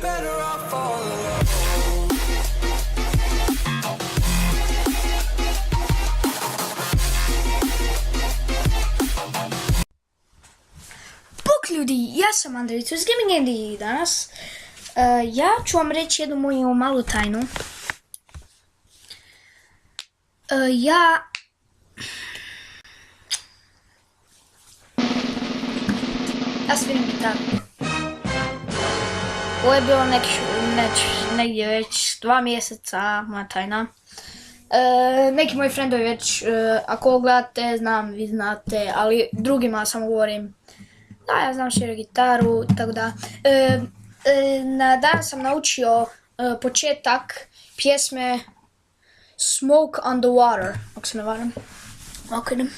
better off all alone. Bok ljudi, ja sam Andrejica iz Gaming Andy i danas ja ću vam reći jednu moju malu tajnu. Ja sviram gitaru. Ovo je bilo negdje već 2 mjeseca, moja tajna. Neki moji friendovi već, ako ovo gledate, znam, vi znate, ali drugima samo govorim. Da, ja znam svirat gitaru, tako da. Danas sam naučio početak pjesme Smoke on the Water, ako se ne varam. Ovako idem.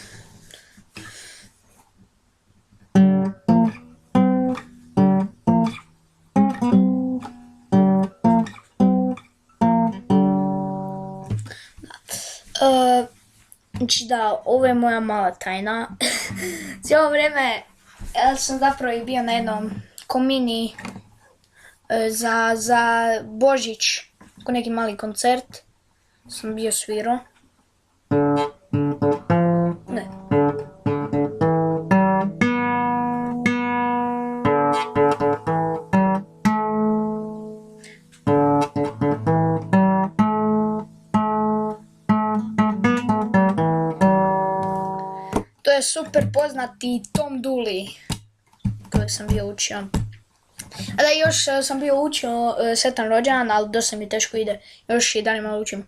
Znači da, ovo je moja mala tajna. Cijelo vrijeme ja sam zapravo i bio na jednom komini za Božić, ko neki mali koncert sam bio svirao. Ne. To je super poznati Tom Dooley kojeg sam bio učio. A da, još sam bio učio Sretan rođendan, ali dosta mi teško ide. Još i danima učim.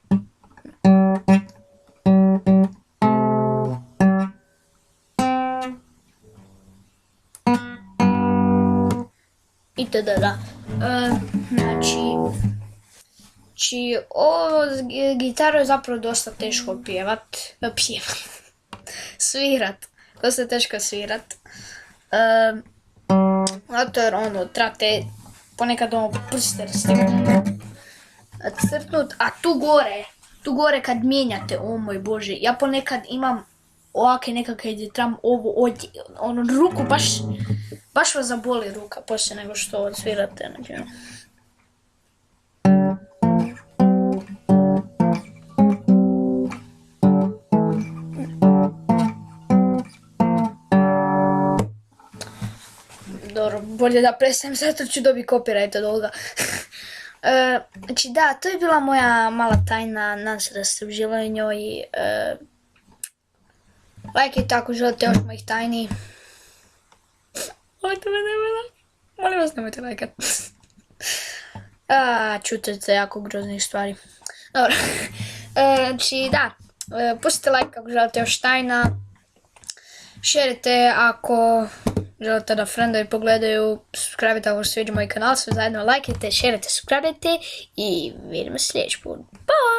Itd. Da. Znači, ovo gitaru je zapravo dosta teško svirat. Dosta je teško svirat. Zato jer trebate ponekad prste crtnut, a tu gore kad mijenjate, o moj bože, ja ponekad imam ovake nekakve gdje trebam ruku, baš vas zaboli ruka poslije nego što odsvirate. Dobro, bolje da prestanem, zato ću dobiti copyright od ovoga. Znači da, to je bila moja mala tajna, nadam se da ste uživali njoj. Lajkajte ako želite još mojih tajni. Molim vas nemojte lajkat. Čutate jako groznih stvari. Dobro, znači da, pustite like ako želite još tajna. Šerite ako želite da friendovi pogledaju, subscribe-te ako se sviđa moj kanal, sve zajedno lajkajte, šerite, subscribe-te i vidimo sljedeći put. Bye!